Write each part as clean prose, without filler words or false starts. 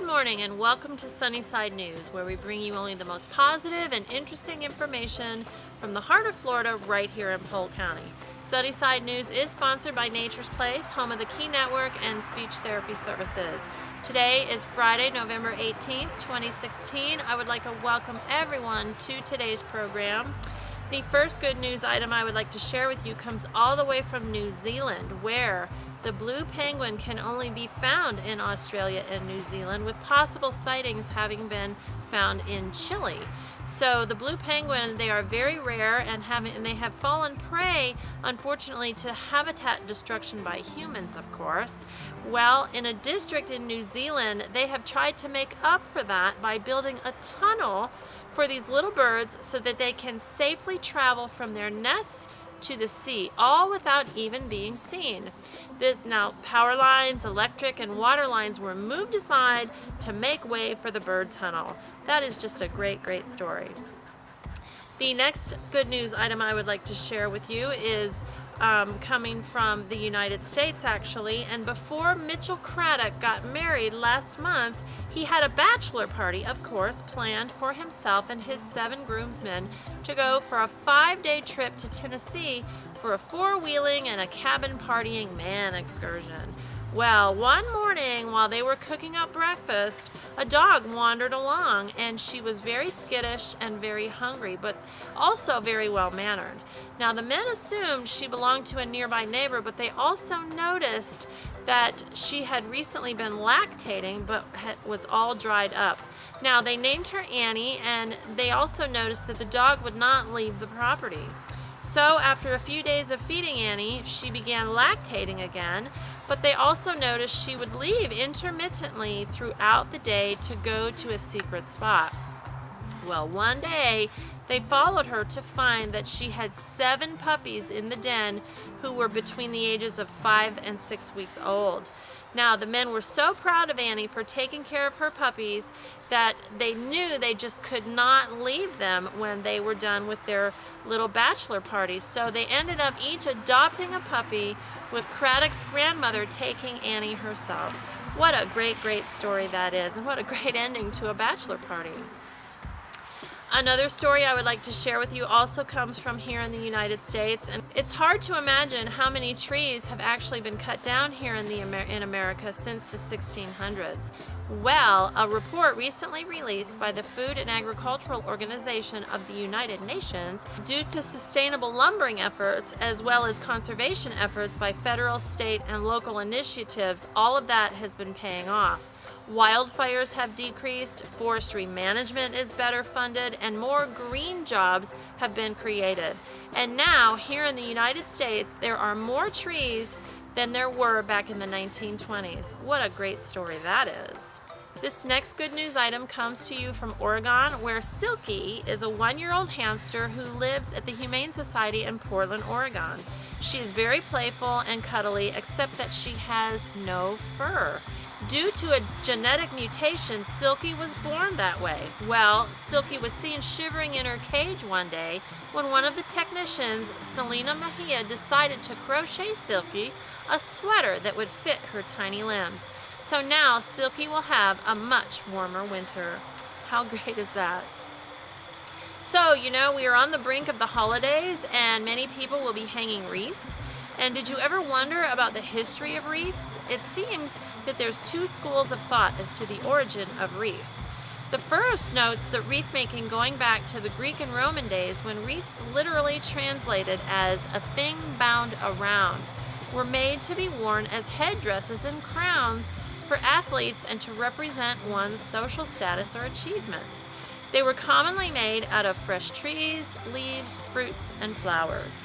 morning and welcome to Sunnyside News, where we bring you only the most positive and interesting information from the heart of Florida right here in Polk County. Sunnyside News is sponsored by Nature's Place, home of the Key Network and Speech Therapy Services. Today is Friday, November 18th, 2016. I would like to welcome everyone to today's program. The first good news item I would like to share with you comes all the way from New Zealand, where the blue penguin can only be found in Australia and New Zealand, with possible sightings having been found in Chile. So the blue penguin, they are very rare and they have fallen prey, unfortunately, to habitat destruction by humans, of course. Well, in a district in New Zealand, they have tried to make up for that by building a tunnel for these little birds so that they can safely travel from their nests to the sea, all without even being seen. Now, power lines, electric and water lines were moved aside to make way for the bird tunnel. That is just a great, great story. The next good news item I would like to share with you is coming from the United States, actually. And before Mitchell Craddock got married last month, he had a bachelor party, of course, planned for himself and his 7 groomsmen to go for a 5-day trip to Tennessee for a 4-wheeling and a cabin partying man excursion. Well, one morning while they were cooking up breakfast, a dog wandered along, and she was very skittish and very hungry, but also very well-mannered. Now, the men assumed she belonged to a nearby neighbor, but they also noticed that she had recently been lactating but was all dried up. Now, they named her Annie, and they also noticed that the dog would not leave the property. So after a few days of feeding Annie, she began lactating again, but they also noticed she would leave intermittently throughout the day to go to a secret spot. Well, one day they followed her to find that she had 7 puppies in the den who were between the ages of 5 and 6 weeks old. Now, the men were so proud of Annie for taking care of her puppies that they knew they just could not leave them when they were done with their little bachelor party. So they ended up each adopting a puppy, with Craddock's grandmother taking Annie herself. What a great, great story that is, and what a great ending to a bachelor party. Another story I would like to share with you also comes from here in the United States, and it's hard to imagine how many trees have actually been cut down here in America since the 1600s. Well, a report recently released by the Food and Agricultural Organization of the United Nations, due to sustainable lumbering efforts as well as conservation efforts by federal, state, and local initiatives, all of that has been paying off. Wildfires have decreased, forestry management is better funded, and more green jobs have been created. And now, here in the United States, there are more trees than there were back in the 1920s. What a great story that is. This next good news item comes to you from Oregon, where Silky is a 1-year-old hamster who lives at the Humane Society in Portland, Oregon. She is very playful and cuddly, except that she has no fur. Due to a genetic mutation, Silky was born that way. Well, Silky was seen shivering in her cage one day when one of the technicians, Selena Mejia, decided to crochet Silky a sweater that would fit her tiny limbs. So now Silky will have a much warmer winter. How great is that? So, we are on the brink of the holidays, and many people will be hanging wreaths. And did you ever wonder about the history of wreaths? It seems that there's 2 schools of thought as to the origin of wreaths. The first notes that wreath making going back to the Greek and Roman days, when wreaths, literally translated as a thing bound around, were made to be worn as headdresses and crowns for athletes and to represent one's social status or achievements. They were commonly made out of fresh trees, leaves, fruits, and flowers.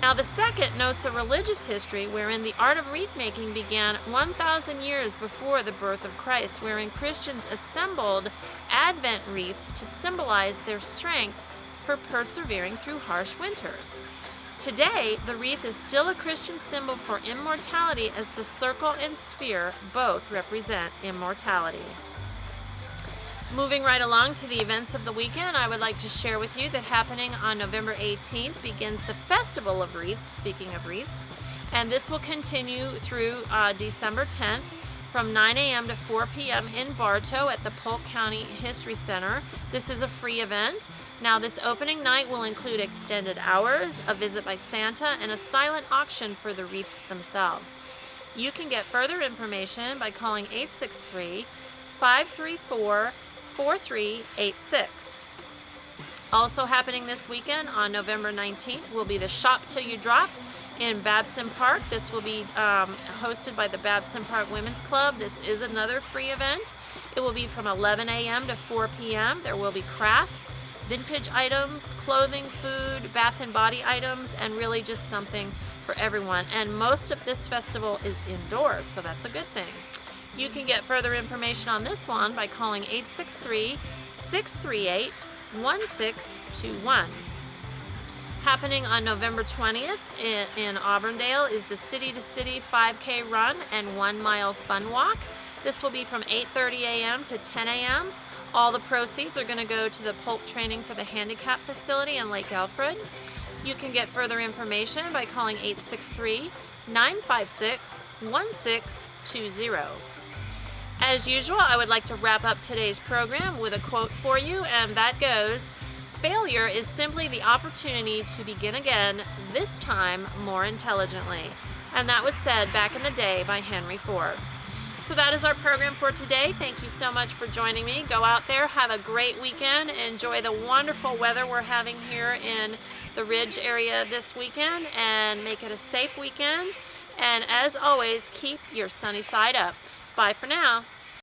Now, the second notes a religious history wherein the art of wreath making began 1,000 years before the birth of Christ, wherein Christians assembled Advent wreaths to symbolize their strength for persevering through harsh winters. Today, the wreath is still a Christian symbol for immortality, as the circle and sphere both represent immortality. Moving right along to the events of the weekend, I would like to share with you that happening on November 18th begins the Festival of Wreaths, speaking of wreaths, and this will continue through December 10th, from 9 a.m. to 4 p.m. in Bartow at the Polk County History Center. This is a free event. Now, this opening night will include extended hours, a visit by Santa, and a silent auction for the wreaths themselves. You can get further information by calling 863-534-4386. Also happening this weekend on November 19th will be the Shop Till You Drop in Babson Park. This will be hosted by the Babson Park Women's Club. This is another free event. It will be from 11 a.m. to 4 p.m. There will be crafts, vintage items, clothing, food, bath and body items, and really just something for everyone. And most of this festival is indoors, so that's a good thing. You can get further information on this one by calling 863-638-1621. Happening on November 20th in Auburndale is the City to City 5K Run and 1 Mile Fun Walk. This will be from 8:30 a.m. to 10 a.m. All the proceeds are going to go to the Polk Training for the Handicap Facility in Lake Alfred. You can get further information by calling 863-956-1620. As usual, I would like to wrap up today's program with a quote for you, and that goes, "Failure is simply the opportunity to begin again, this time more intelligently." And that was said back in the day by Henry Ford. So that is our program for today. Thank you so much for joining me. Go out there, have a great weekend, enjoy the wonderful weather we're having here in the Ridge area this weekend, and make it a safe weekend. And as always, keep your sunny side up. Bye for now.